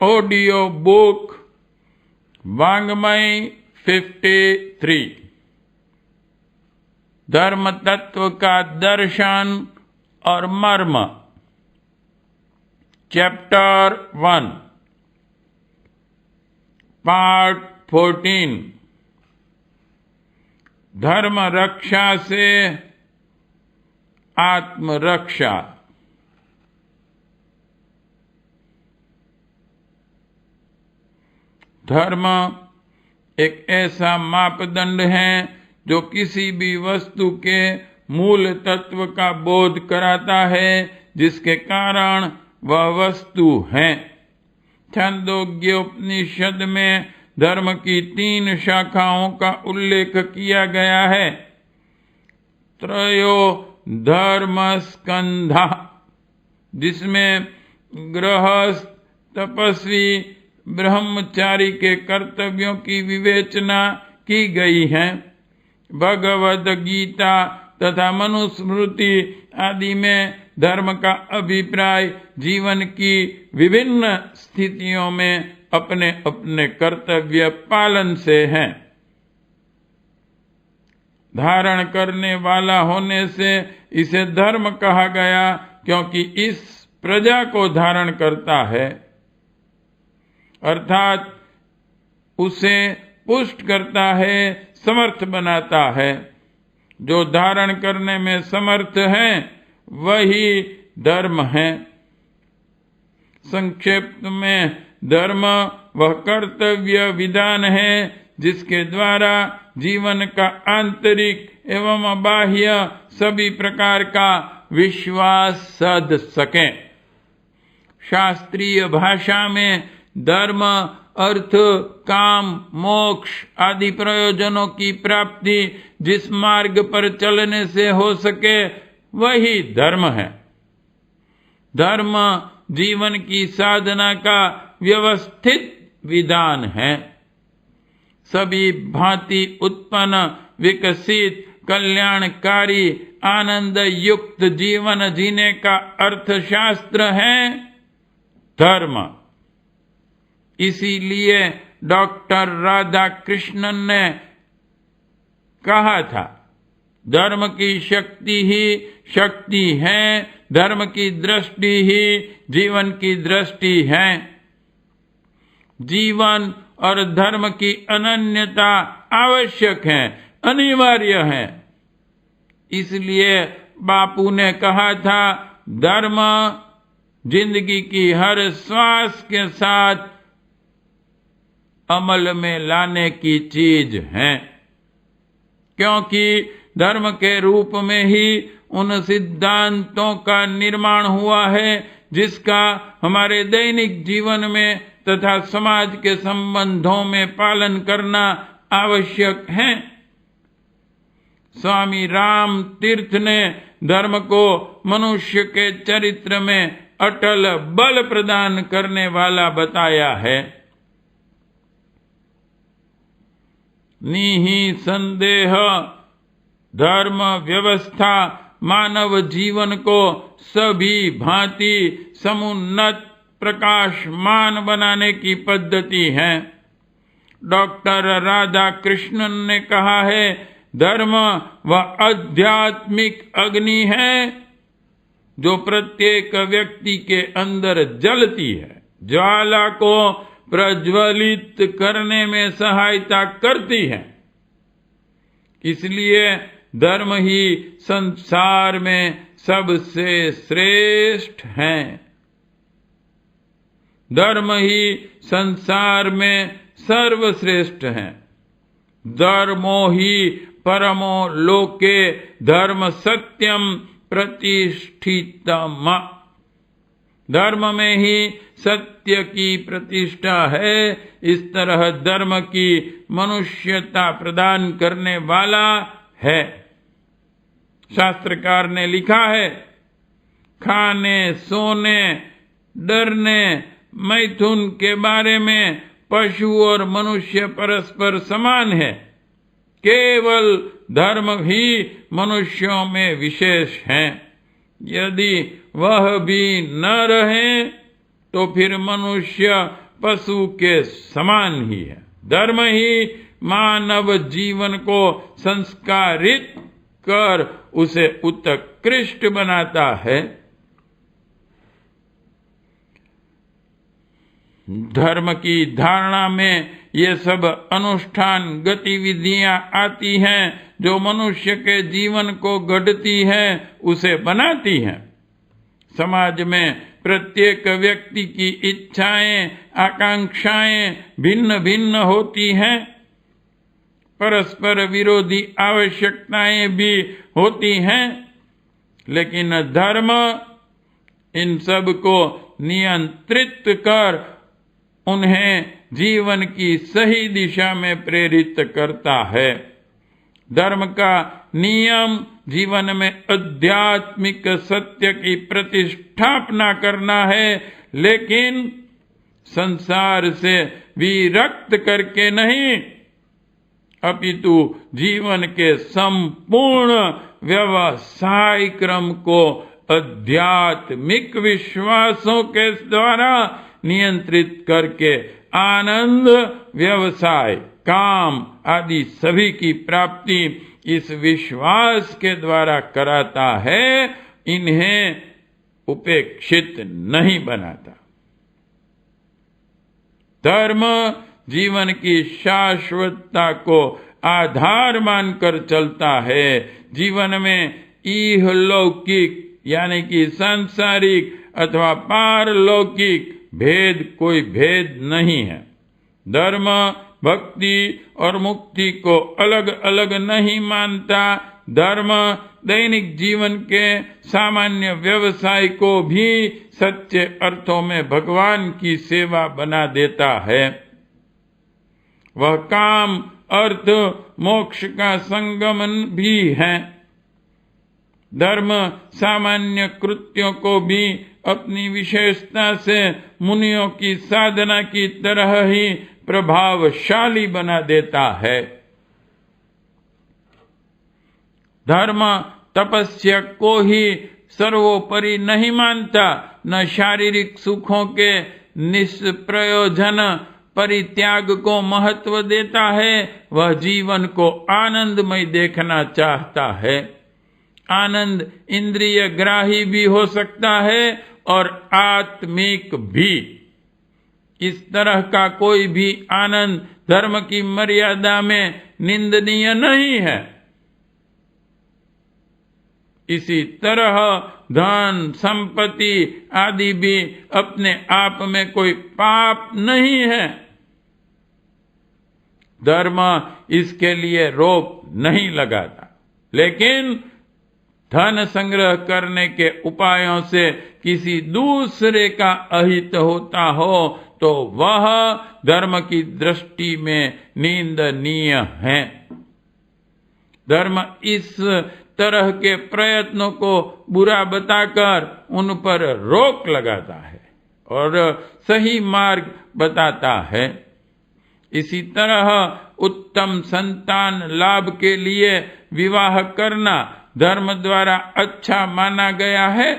Audio book वाङ्मय 53, धर्म तत्व का दर्शन और मर्म, चैप्टर 1, पार्ट 14, धर्म रक्षा से आत्मरक्षा। धर्म एक ऐसा मापदंड है जो किसी भी वस्तु के मूल तत्व का बोध कराता है, जिसके कारण वह वस्तु है। छांदोग्य उपनिषद में धर्म की 3 शाखाओं का उल्लेख किया गया है। त्रयो धर्म स्कंधा, जिसमें गृहस्थ, तपस्वी, ब्रह्मचारी के कर्तव्यों की विवेचना की गई है। भगवद गीता तथा मनुस्मृति आदि में धर्म का अभिप्राय जीवन की विभिन्न स्थितियों में अपने अपने कर्तव्य पालन से है। धारण करने वाला होने से इसे धर्म कहा गया, क्योंकि इस प्रजा को धारण करता है, अर्थात उसे पुष्ट करता है, समर्थ बनाता है। जो धारण करने में समर्थ है वही धर्म है। संक्षेप में धर्म वह कर्तव्य विधान है जिसके द्वारा जीवन का आंतरिक एवं बाह्य सभी प्रकार का विश्वास सध सके। शास्त्रीय भाषा में धर्म अर्थ, काम, मोक्ष आदि प्रयोजनों की प्राप्ति जिस मार्ग पर चलने से हो सके वही धर्म है। धर्म जीवन की साधना का व्यवस्थित विधान है। सभी भांति उत्पन्न, विकसित, कल्याणकारी, आनंद युक्त जीवन जीने का अर्थशास्त्र है धर्म। इसीलिए डॉक्टर राधा कृष्णन ने कहा था, धर्म की शक्ति ही शक्ति है, धर्म की दृष्टि ही जीवन की दृष्टि है। जीवन और धर्म की अनन्यता आवश्यक है, अनिवार्य है। इसलिए बापू ने कहा था, धर्म जिंदगी की हर श्वास के साथ अमल में लाने की चीज है, क्योंकि धर्म के रूप में ही उन सिद्धांतों का निर्माण हुआ है जिसका हमारे दैनिक जीवन में तथा समाज के संबंधों में पालन करना आवश्यक है। स्वामी राम तीर्थ ने धर्म को मनुष्य के चरित्र में अटल बल प्रदान करने वाला बताया है। निहि संदेह धर्म व्यवस्था मानव जीवन को सभी भांति समुन्नत प्रकाशमान बनाने की पद्धति है। डॉक्टर राधा कृष्णन ने कहा है, धर्म वह आध्यात्मिक अग्नि है जो प्रत्येक व्यक्ति के अंदर जलती है, ज्वाला को प्रज्वलित करने में सहायता करती है। इसलिए धर्म ही संसार में सबसे श्रेष्ठ है। धर्म ही संसार में सर्वश्रेष्ठ है। धर्मो ही परमो लोके धर्म सत्यम प्रतिष्ठितम। धर्म में ही सत्य की प्रतिष्ठा है। इस तरह धर्म की मनुष्यता प्रदान करने वाला है। शास्त्रकार ने लिखा है, खाने, सोने, डरने, मैथुन के बारे में पशु और मनुष्य परस्पर समान है। केवल धर्म ही मनुष्यों में विशेष है। यदि वह भी न रहे तो फिर मनुष्य पशु के समान ही है। धर्म ही मानव जीवन को संस्कारित कर उसे उत्कृष्ट बनाता है। धर्म की धारणा में ये सब अनुष्ठान गतिविधियां आती हैं जो मनुष्य के जीवन को गढ़ती है, उसे बनाती हैं। समाज में प्रत्येक व्यक्ति की इच्छाएं, आकांक्षाएं भिन्न भिन्न होती हैं। परस्पर विरोधी आवश्यकताएं भी होती हैं, लेकिन धर्म इन सब को नियंत्रित कर उन्हें जीवन की सही दिशा में प्रेरित करता है। धर्म का नियम जीवन में आध्यात्मिक सत्य की प्रतिष्ठापना करना है, लेकिन संसार से विरक्त करके नहीं, अपितु जीवन के संपूर्ण व्यवसाय क्रम को आध्यात्मिक विश्वासों के द्वारा नियंत्रित करके आनंद, व्यवसाय, काम आदि सभी की प्राप्ति इस विश्वास के द्वारा कराता है, इन्हें उपेक्षित नहीं बनाता। धर्म जीवन की शाश्वतता को आधार मानकर चलता है। जीवन में इहलौकिक यानी कि सांसारिक अथवा पारलौकिक भेद कोई भेद नहीं है। धर्म भक्ति और मुक्ति को अलग अलग नहीं मानता। धर्म दैनिक जीवन के सामान्य व्यवसाय को भी सच्चे अर्थों में भगवान की सेवा बना देता है। वह काम, अर्थ, मोक्ष का संगम भी है। धर्म सामान्य कृत्यों को भी अपनी विशेषता से मुनियों की साधना की तरह ही प्रभावशाली बना देता है। धर्म तपस्या को ही सर्वोपरि नहीं मानता, न शारीरिक सुखों के निष्प्रयोजन परित्याग को महत्व देता है। वह जीवन को आनंदमय देखना चाहता है। आनंद इंद्रिय ग्राही भी हो सकता है और आत्मिक भी। इस तरह का कोई भी आनंद धर्म की मर्यादा में निंदनीय नहीं है। इसी तरह धन, संपत्ति आदि भी अपने आप में कोई पाप नहीं है। धर्म इसके लिए रोक नहीं लगाता, लेकिन धन संग्रह करने के उपायों से किसी दूसरे का अहित होता हो तो वह धर्म की दृष्टि में निंदनीय है। धर्म इस तरह के प्रयत्नों को बुरा बताकर उन पर रोक लगाता है और सही मार्ग बताता है। इसी तरह उत्तम संतान लाभ के लिए विवाह करना धर्म द्वारा अच्छा माना गया है।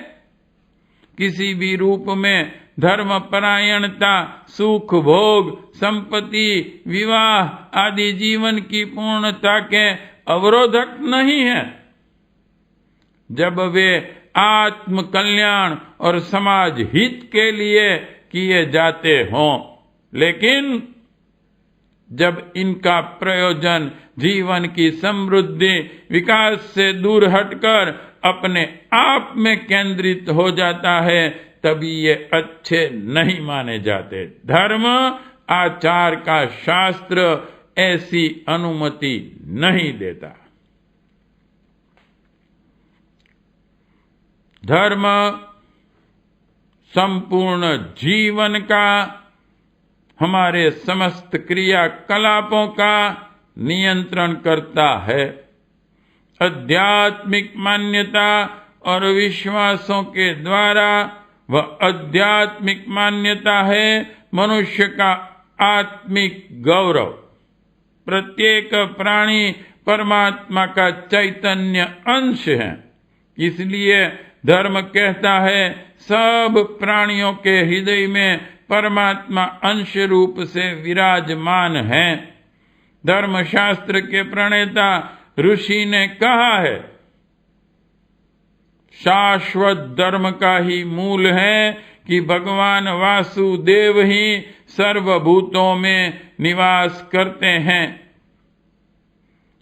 किसी भी रूप में धर्म परायणता, सुख भोग, संपत्ति, विवाह आदि जीवन की पूर्णता के अवरोधक नहीं है। जब वे आत्म कल्याण और समाज हित के लिए किए जाते हों, लेकिन जब इनका प्रयोजन जीवन की समृद्धि, विकास से दूर हटकर अपने आप में केंद्रित हो जाता है, तभी ये अच्छे नहीं माने जाते। धर्म आचार का शास्त्र ऐसी अनुमति नहीं देता। धर्म संपूर्ण जीवन का, हमारे समस्त क्रियाकलापों का नियंत्रण करता है। आध्यात्मिक मान्यता और विश्वासों के द्वारा वह आध्यात्मिक मान्यता है मनुष्य का आत्मिक गौरव। प्रत्येक प्राणी परमात्मा का चैतन्य अंश है। इसलिए धर्म कहता है सब प्राणियों के हृदय में परमात्मा अंश रूप से विराजमान है। धर्मशास्त्र के प्रणेता ऋषि ने कहा है, शाश्वत धर्म का ही मूल है कि भगवान वासुदेव ही सर्वभूतों में निवास करते हैं।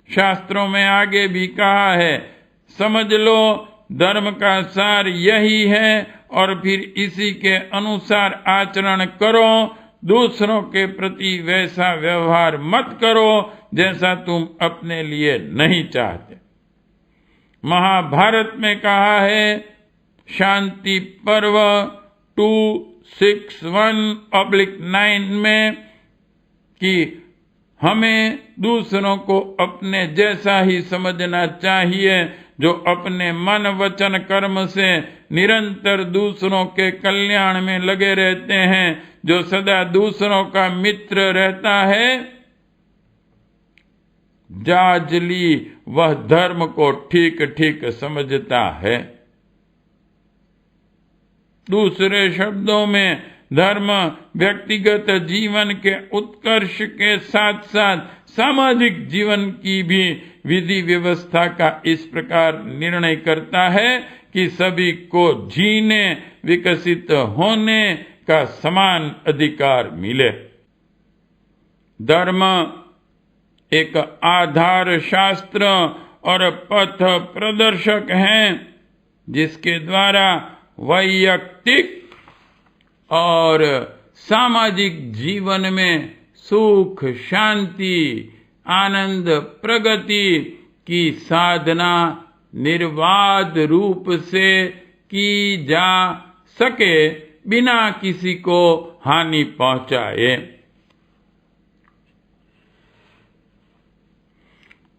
शास्त्रों में आगे भी कहा है, समझ लो धर्म का सार यही है और फिर इसी के अनुसार आचरण करो। दूसरों के प्रति वैसा व्यवहार मत करो जैसा तुम अपने लिए नहीं चाहते। महाभारत में कहा है, शांति पर्व 261/9 में कि हमें दूसरों को अपने जैसा ही समझना चाहिए, जो अपने मन वचन कर्म से निरंतर दूसरों के कल्याण में लगे रहते हैं, जो सदा दूसरों का मित्र रहता है। जाजली वह धर्म को ठीक ठीक समझता है। दूसरे शब्दों में धर्म व्यक्तिगत जीवन के उत्कर्ष के साथ साथ सामाजिक जीवन की भी विधि व्यवस्था का इस प्रकार निर्णय करता है कि सभी को जीने विकसित होने का समान अधिकार मिले। धर्म एक आधार शास्त्र और पथ प्रदर्शक हैं, जिसके द्वारा वैयक्तिक और सामाजिक जीवन में सुख, शांति, आनंद, प्रगति की साधना निर्बाध रूप से की जा सके, बिना किसी को हानि पहुंचाए।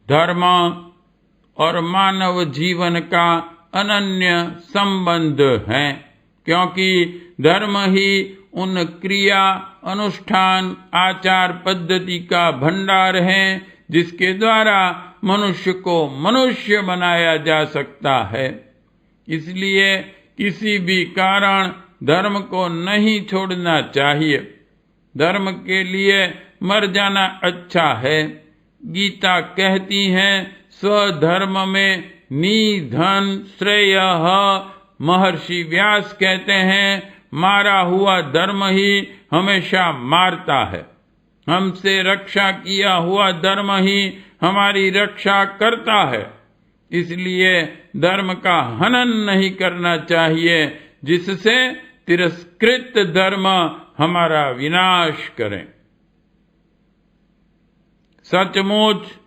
धर्म और मानव जीवन का अनन्य संबंध है, क्योंकि धर्म ही उन क्रिया, अनुष्ठान, आचार पद्धति का भंडार है जिसके द्वारा मनुष्य को मनुष्य बनाया जा सकता है। इसलिए किसी भी कारण धर्म को नहीं छोड़ना चाहिए। धर्म के लिए मर जाना अच्छा है। गीता कहती है, स्वधर्म में निधन श्रेयः। महर्षि व्यास कहते हैं, मारा हुआ धर्म ही हमेशा मारता है। हमसे रक्षा किया हुआ धर्म ही हमारी रक्षा करता है। इसलिए धर्म का हनन नहीं करना चाहिए, जिससे तिरस्कृत धर्म हमारा विनाश करे। सचमुच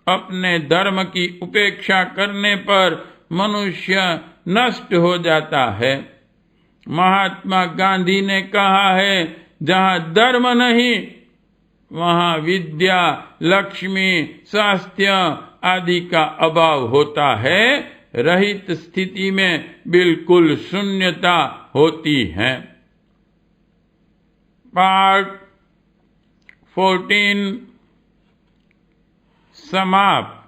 अपने धर्म की उपेक्षा करने पर मनुष्य नष्ट हो जाता है। महात्मा गांधी ने कहा है, जहां धर्म नहीं वहां विद्या, लक्ष्मी, स्वास्थ्य आदि का अभाव होता है। रहित स्थिति में बिल्कुल शून्यता होती है। पार्ट 14 समाप्त।